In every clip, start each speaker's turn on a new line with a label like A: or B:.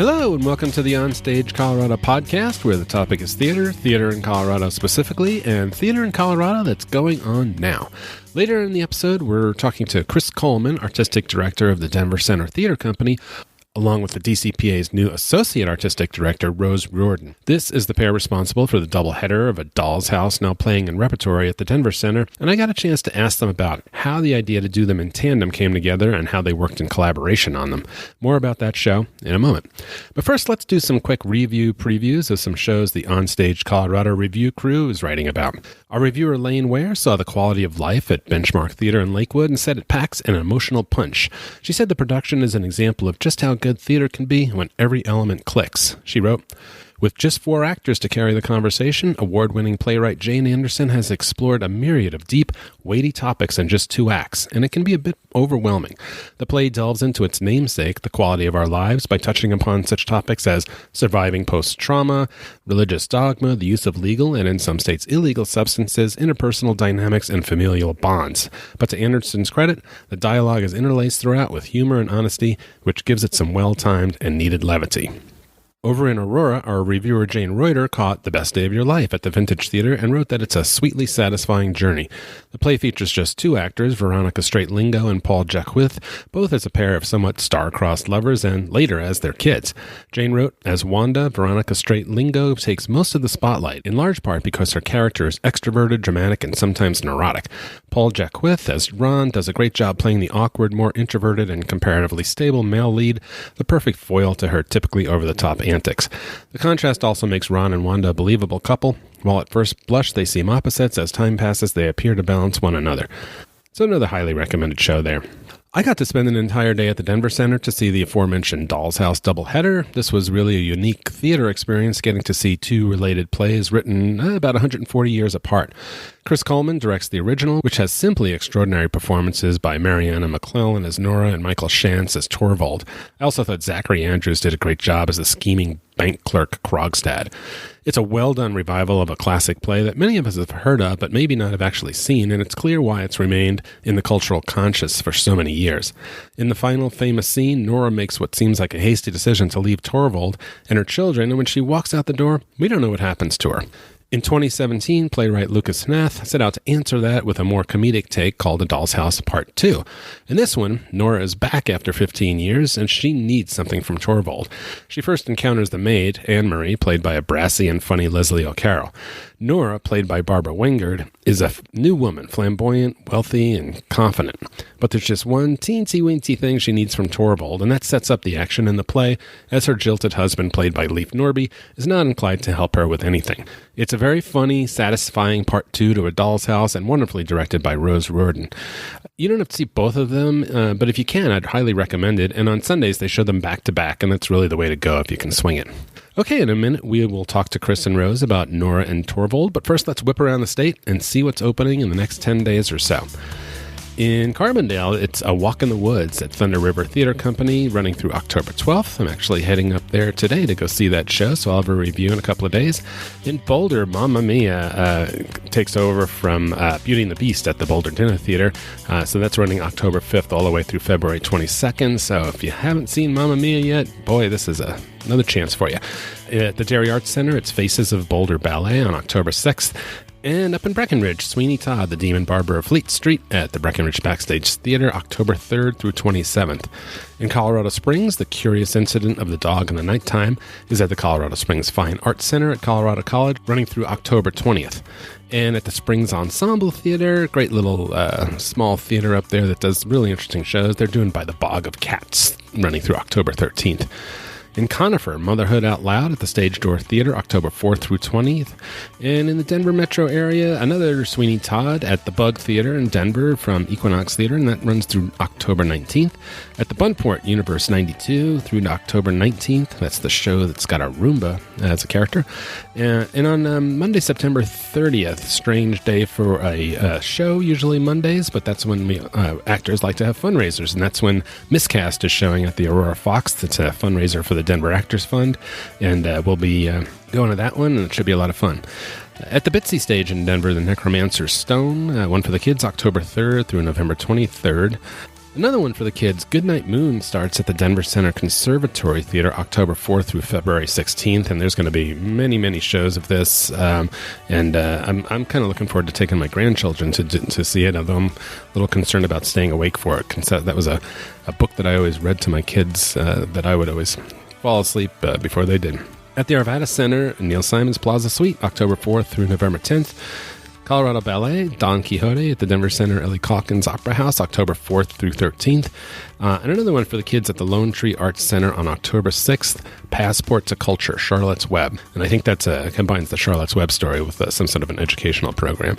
A: Hello, and welcome to the OnStage Colorado podcast, where the topic is theater in Colorado specifically, and theater in Colorado that's going on now. Later in the episode, we're talking to Chris Coleman, artistic director of the Denver Center Theater Company, along with the DCPA's new Associate Artistic Director, Rose Riordan. This is the pair responsible for the doubleheader of A Doll's House now playing in repertory at the Denver Center, and I got a chance to ask them about how the idea to do them in tandem came together and how they worked in collaboration on them. More about that show in a moment. But first, let's do some quick previews of some shows the OnStage Colorado review crew is writing about. Our reviewer Lane Ware saw the quality of life at Benchmark Theater in Lakewood and said it packs an emotional punch. She said the production is an example of just how good theater can be when every element clicks. She wrote, "With just 4 actors to carry the conversation, award-winning playwright Jane Anderson has explored a myriad of deep, weighty topics in just 2 acts, and it can be a bit overwhelming. The play delves into its namesake, the quality of our lives, by touching upon such topics as surviving post-trauma, religious dogma, the use of legal and in some states illegal substances, interpersonal dynamics, and familial bonds. But to Anderson's credit, the dialogue is interlaced throughout with humor and honesty, which gives it some well-timed and needed levity." Over in Aurora, our reviewer Jane Reuter caught The Best Day of Your Life at the Vintage Theater and wrote that it's a sweetly satisfying journey. The play features just 2 actors, Veronica Straight-Lingo and Paul Jacquith, both as a pair of somewhat star-crossed lovers and later as their kids. Jane wrote, "As Wanda, Veronica Straight-Lingo takes most of the spotlight, in large part because her character is extroverted, dramatic, and sometimes neurotic. Paul Jacquith, as Ron, does a great job playing the awkward, more introverted, and comparatively stable male lead, the perfect foil to her typically over-the-top antics. The contrast also makes Ron and Wanda a believable couple. While at first blush they seem opposites, as time passes they appear to balance one another." So another highly recommended show there. I got to spend an entire day at the Denver Center to see the aforementioned Doll's House doubleheader. This was really a unique theater experience, getting to see 2 related plays written about 140 years apart. Chris Coleman directs the original, which has simply extraordinary performances by Mariana McClellan as Nora and Michael Shantz as Torvald. I also thought Zachary Andrews did a great job as the scheming bank clerk Krogstad. It's a well-done revival of a classic play that many of us have heard of, but maybe not have actually seen, and it's clear why it's remained in the cultural conscious for so many years. In the final famous scene, Nora makes what seems like a hasty decision to leave Torvald and her children, and when she walks out the door, we don't know what happens to her. In 2017, playwright Lucas Hnath set out to answer that with a more comedic take called A Doll's House Part 2. In this one, Nora is back after 15 years, and she needs something from Torvald. She first encounters the maid, Anne-Marie, played by a brassy and funny Leslie O'Carroll. Nora, played by Barbara Wingard, is a new woman, flamboyant, wealthy, and confident. But there's just one teensy-weensy thing she needs from Torvald, and that sets up the action in the play, as her jilted husband, played by Leif Norby, is not inclined to help her with anything. It's a very funny, satisfying Part 2 to A Doll's House, and wonderfully directed by Rose Riordan. You don't have to see both of them, but if you can, I'd highly recommend it, and on Sundays they show them back-to-back, and that's really the way to go if you can swing it. Okay, in a minute we will talk to Chris and Rose about Nora and Torvald, but first let's whip around the state and see what's opening in the next 10 days or so. In Carbondale, it's A Walk in the Woods at Thunder River Theater Company, running through October 12th. I'm actually heading up there today to go see that show, so I'll have a review in a couple of days. In Boulder, Mamma Mia takes over from Beauty and the Beast at the Boulder Dinner Theater, so that's running October 5th all the way through February 22nd, so if you haven't seen Mamma Mia yet, boy, this is another chance for you. At the Dairy Arts Center, it's Faces of Boulder Ballet on October 6th. And up in Breckenridge, Sweeney Todd, the Demon Barber of Fleet Street at the Breckenridge Backstage Theater, October 3rd through 27th. In Colorado Springs, The Curious Incident of the Dog in the Nighttime is at the Colorado Springs Fine Arts Center at Colorado College, running through October 20th. And at the Springs Ensemble Theater, great little small theater up there that does really interesting shows. They're doing By the Bog of Cats, running through October 13th. In Conifer, Motherhood Out Loud at the Stage Door Theater, October 4th through 20th. And in the Denver metro area, another Sweeney Todd at the Bug Theater in Denver from Equinox Theater, and that runs through October 19th. At the Buntport, Universe 92 through October 19th. That's the show that's got a Roomba as a character. And on Monday, September 30th, strange day for a show, usually Mondays, but that's when actors like to have fundraisers, and that's when Miscast is showing at the Aurora Fox. It's a fundraiser for the Denver Actors Fund, and we'll be going to that one, and it should be a lot of fun. At the Bitsy Stage in Denver, The Necromancer's Stone, one for the kids, October 3rd through November 23rd. Another one for the kids, Goodnight Moon, starts at the Denver Center Conservatory Theater October 4th through February 16th, and there's going to be many, many shows of this, I'm kind of looking forward to taking my grandchildren to see it, although I'm a little concerned about staying awake for it, because that was a book that I always read to my kids that I would always fall asleep before they did. At the Arvada Center, Neil Simon's Plaza Suite, October 4th through November 10th. Colorado Ballet, Don Quixote at the Denver Center Ellie Calkins Opera House, October 4th through 13th. And another one for the kids at the Lone Tree Arts Center on October 6th, Passport to Culture, Charlotte's Web. And I think that combines the Charlotte's Web story with some sort of an educational program.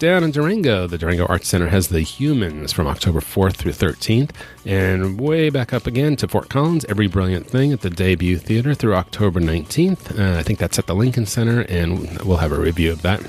A: Down in Durango, the Durango Arts Center has The Humans from October 4th through 13th. And way back up again to Fort Collins, Every Brilliant Thing at the Debut Theater through October 19th. I think that's at the Lincoln Center, and we'll have a review of that.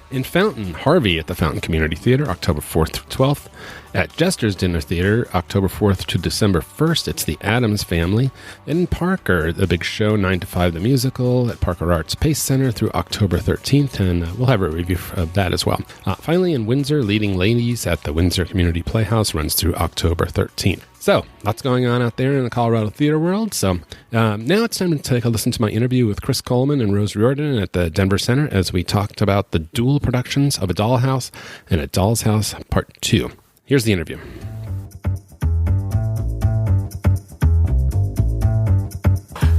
A: In Fountain, Harvey at the Fountain Community Theater, October 4th through 12th. At Jester's Dinner Theater, October 4th to December 1st, it's The Addams Family. And in Parker, The Big Show, 9 to 5, the musical, at Parker Arts Pace Center through October 13th, and we'll have a review of that as well. Finally, in Windsor, Leading Ladies at the Windsor Community Playhouse runs through October 13th. So, lots going on out there in the Colorado theater world. So, now it's time to take a listen to my interview with Chris Coleman and Rose Riordan at the Denver Center as we talked about the dual productions of A Dollhouse and A Doll's House Part 2. Here's the interview.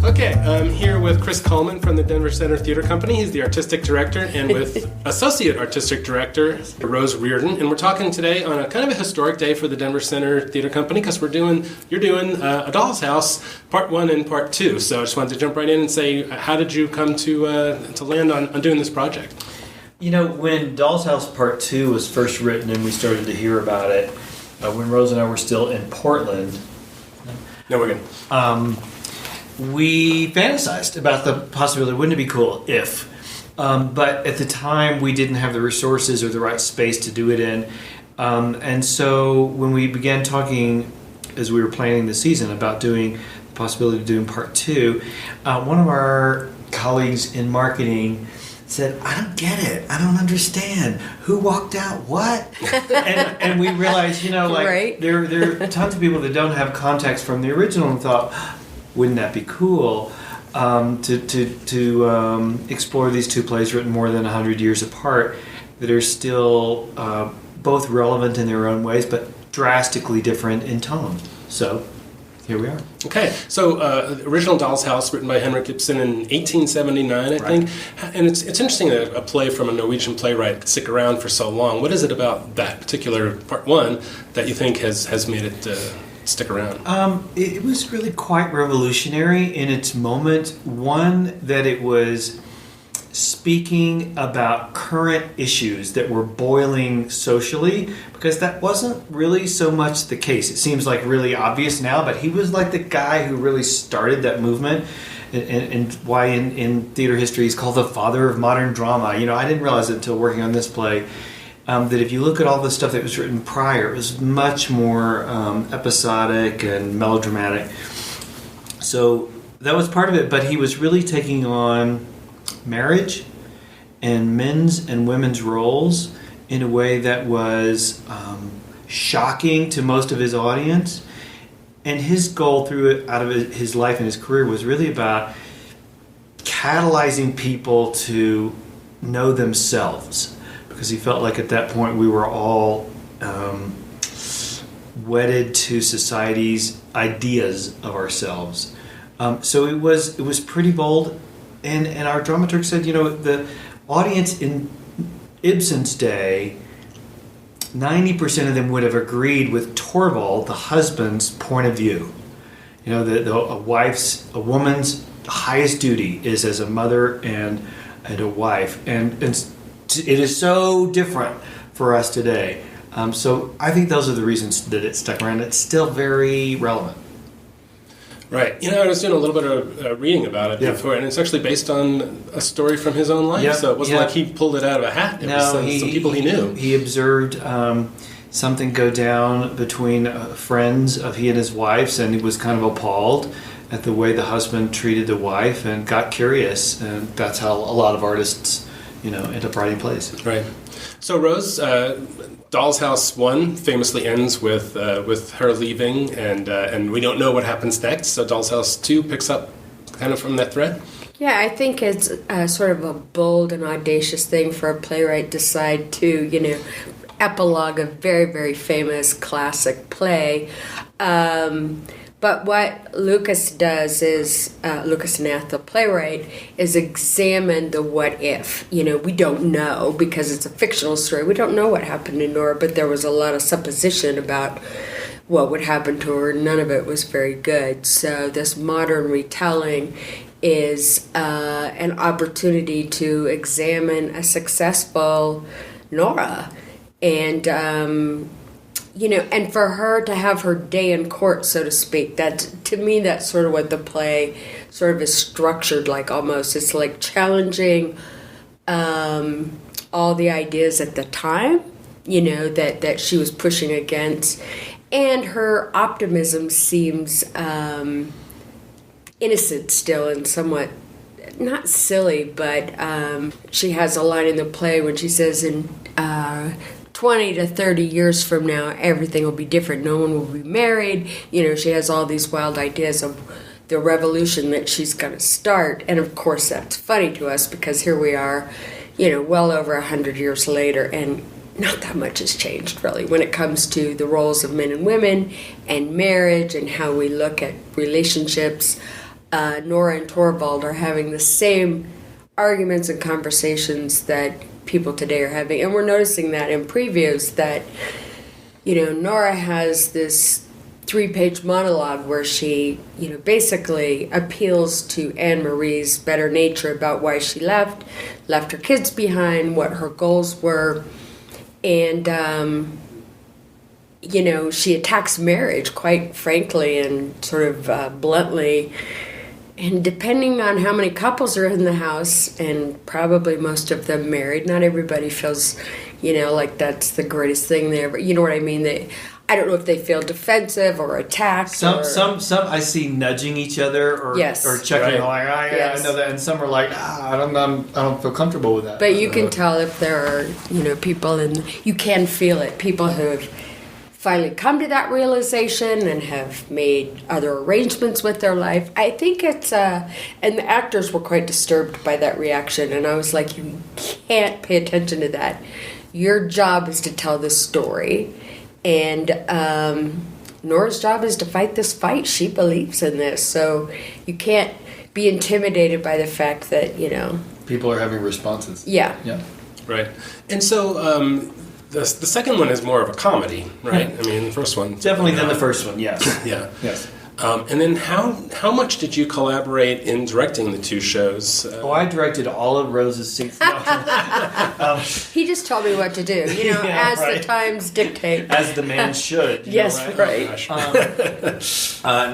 A: Okay, I'm here with Chris Coleman from the Denver Center Theater Company. He's the artistic director, and with associate artistic director Rose Riordan. And we're talking today on a kind of a historic day for the Denver Center Theater Company because you're doing A Doll's House Part 1 and Part 2. So I just wanted to jump right in and say, how did you come to land on doing this project?
B: You know, when Doll's House Part 2 was first written and we started to hear about it, when Rose and I were still in Portland.
A: No, we're good.
B: We fantasized about the possibility, wouldn't it be cool if? But at the time, we didn't have the resources or the right space to do it in. And so when we began talking, as we were planning the season, about doing the possibility of doing Part 2, one of our colleagues in marketing said, I don't get it. I don't understand. Who walked out? What? and we realized,
C: right.
B: there are tons of people that don't have context from the original and thought, wouldn't that be cool to explore these two plays written more than 100 years apart that are still both relevant in their own ways, but drastically different in tone. So here we are.
A: Okay, so the original Doll's House, written by Henrik Ibsen in 1879, I think. And it's interesting that a play from a Norwegian playwright could stick around for so long. What is it about that particular Part 1 that you think has made it stick around?
B: It was really quite revolutionary in its moment. One, that it was speaking about current issues that were boiling socially, because that wasn't really so much the case. It seems like really obvious now, but he was like the guy who really started that movement, and why in theater history he's called the father of modern drama. I didn't realize it until working on this play, that if you look at all the stuff that was written prior, it was much more episodic and melodramatic. So that was part of it, but he was really taking on marriage and men's and women's roles in a way that was shocking to most of his audience. And his goal out of his life and his career was really about catalyzing people to know themselves, because he felt like at that point we were all wedded to society's ideas of ourselves. So it was pretty bold. And our dramaturg said, the audience in Ibsen's day, 90% of them would have agreed with Torvald, the husband's point of view. A woman's highest duty is as a mother and a wife. And it is so different for us today. So I think those are the reasons that it stuck around. It's still very relevant.
A: Right. I was doing a little bit of reading about it before, and it's actually based on a story from his own life. So it wasn't like he pulled it out of a hat. It was some people he knew.
B: He observed something go down between friends of he and his wives, and he was kind of appalled at the way the husband treated the wife and got curious. And that's how a lot of artists, end up writing plays.
A: Right. So Rose, Doll's House 1 famously ends with her leaving, and we don't know what happens next. So Doll's House 2 picks up kind of from that thread.
C: Yeah, I think it's sort of a bold and audacious thing for a playwright to decide to, epilogue a very, very famous classic play. But what Lucas does is, Lucas Nath, the playwright, is examine the what if. We don't know because it's a fictional story. We don't know what happened to Nora, but there was a lot of supposition about what would happen to her. None of it was very good. So this modern retelling is an opportunity to examine a successful Nora. And, and for her to have her day in court, so to speak, to me, that's sort of what the play sort of is structured like almost. It's like challenging all the ideas at the time, that she was pushing against. And her optimism seems innocent still and somewhat, not silly, but she has a line in the play when she says in 20 to 30 years from now, everything will be different. No one will be married. She has all these wild ideas of the revolution that she's going to start. And of course, that's funny to us because here we are, well over 100 years later, and not that much has changed, really, when it comes to the roles of men and women and marriage and how we look at relationships. Nora and Torvald are having the same arguments and conversations that people today are having, and we're noticing that in previews that Nora has this 3-page monologue where she basically appeals to Anne Marie's better nature about why she left her kids behind, what her goals were, and she attacks marriage quite frankly and sort of bluntly. And depending on how many couples are in the house, and probably most of them married, not everybody feels, like that's the greatest thing there. But you know what I mean? I don't know if they feel defensive or attacked.
B: Some I see nudging each other or checking like, I know that, and some are like, I don't feel comfortable with that.
C: But you can tell if there are people, and you can feel it. People who have finally come to that realization and have made other arrangements with their life. I think it's, and the actors were quite disturbed by that reaction, and I was like, you can't pay attention to that. Your job is to tell this story, and Nora's job is to fight this fight. She believes in this, so you can't be intimidated by the fact that,
B: people are having responses.
C: Yeah.
A: Right. And so, the second one is more of a comedy, right? I mean, the first one
B: definitely than the first one. Yes.
A: Yeah.
B: Yes.
A: And then how much did you collaborate in directing the two shows?
B: I directed all of Rose's scenes. No.
C: He just told me what to do, as
B: right.
C: the times dictate.
B: As the man should.
C: Yes, right.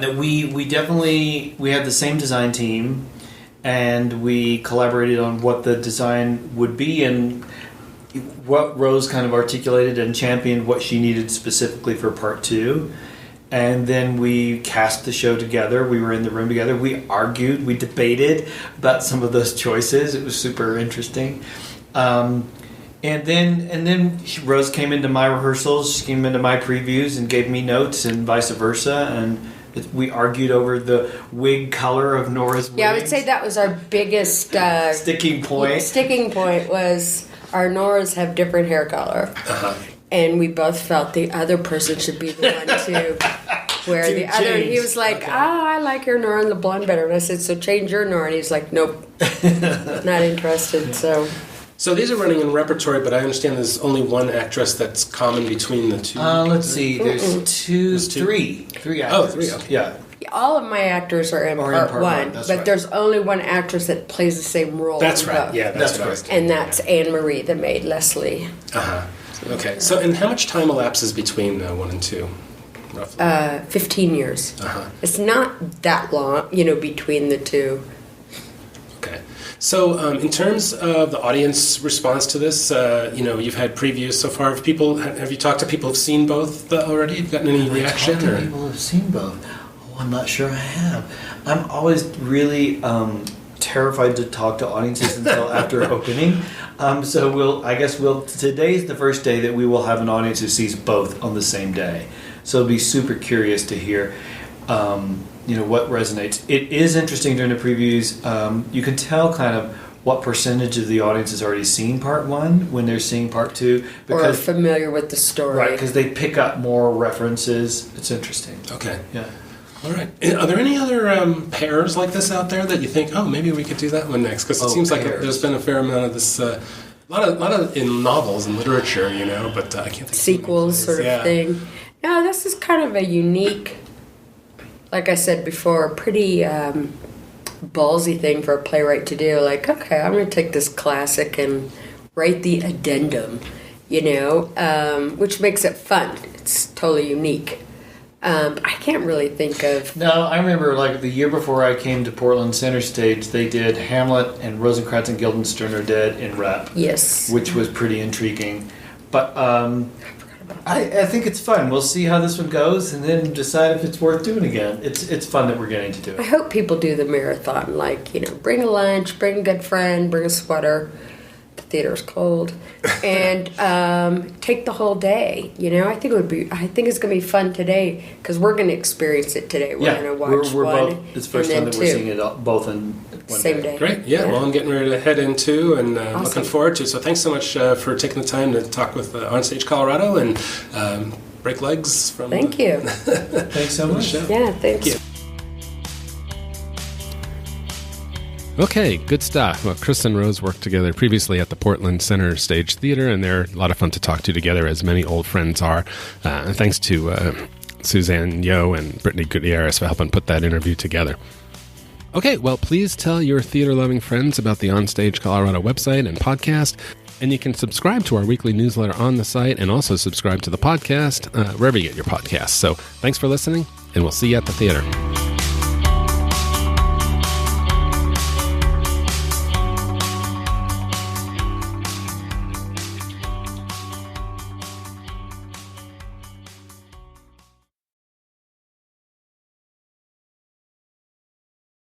B: No, we definitely had the same design team, and we collaborated on what the design would be and what Rose kind of articulated and championed what she needed specifically for part 2. And then we cast the show together. We were in the room together. We argued. We debated about some of those choices. It was super interesting. And then Rose came into my rehearsals. She came into my previews and gave me notes and vice versa. And we argued over the wig color of Nora's wigs.
C: Yeah, I would say that was our biggest
B: sticking point.
C: Sticking point was our Noras have different hair color. Uh-huh. And we both felt the other person should be the one to wear the other. He was like, okay. I like your Nora and the blonde better. And I said, so change your Nora. And he's like, nope, not interested.
A: So these are running in repertory, but I understand there's only one actress that's common between the two.
B: Let's see. There's three actors.
A: Oh, three. Okay.
B: Yeah.
C: All of my actors are in part one, but right. There's only one actress that plays the same role.
A: That's right.
C: Both.
A: Yeah, that's right.
C: And that's Anne Marie, the maid, Leslie.
A: Uh-huh. Okay. So, and how much time elapses between 1 and 2, roughly?
C: 15 years.
A: Uh-huh.
C: It's not that long, between the two.
A: Okay. So, in terms of the audience response to this, you've had previews so far. Have you talked to people who've seen both already? Have you gotten any reaction?
B: People have seen both. I'm not sure I have. I'm always really terrified to talk to audiences until after opening. So today's the first day that we will have an audience who sees both on the same day. So it'll be super curious to hear, what resonates. It is interesting during the previews. You can tell kind of what percentage of the audience has already seen part one when they're seeing part two.
C: Or are familiar with the story.
B: Right, because they pick up more references. It's interesting.
A: Okay.
B: Yeah.
A: All right. Are there any other pairs like this out there that you think, maybe we could do that one next? Because it seems like there's been a fair amount of this, a lot of in novels and literature, but I can't think
C: sequels sort of thing. No, this is kind of a unique, like I said before, pretty ballsy thing for a playwright to do. Like, okay, I'm going to take this classic and write the addendum, which makes it fun. It's totally unique. I can't really think of...
B: No, I remember like the year before I came to Portland Center Stage, they did Hamlet and Rosencrantz and Guildenstern Are Dead in rep.
C: Yes.
B: Which was pretty intriguing. But I think it's fun. We'll see how this one goes and then decide if it's worth doing again. It's fun that we're getting to do it.
C: I hope people do the marathon. Like, bring a lunch, bring a good friend, bring a sweater. The theater's cold. And take the whole day. I think it's going to be fun today because we're going to experience it today. We're going to watch
B: we're
C: one.
B: Both, it's the first time that we're seeing it both in one
C: same day.
A: Great. Yeah, well, I'm getting ready to head into and looking forward to it. So thanks so much for taking the time to talk with OnStage Colorado and break legs from...
C: Thank you.
B: Thanks so much.
C: Yeah, thanks.
A: Thank you. Okay, good stuff. Well, Chris and Rose worked together previously at the Portland Center Stage Theatre, and they're a lot of fun to talk to together, as many old friends are. And thanks to Suzanne Yo and Brittany Gutierrez for helping put that interview together. Okay, well, please tell your theater-loving friends about the OnStage Colorado website and podcast, and you can subscribe to our weekly newsletter on the site and also subscribe to the podcast wherever you get your podcasts. So thanks for listening, and we'll see you at the theater.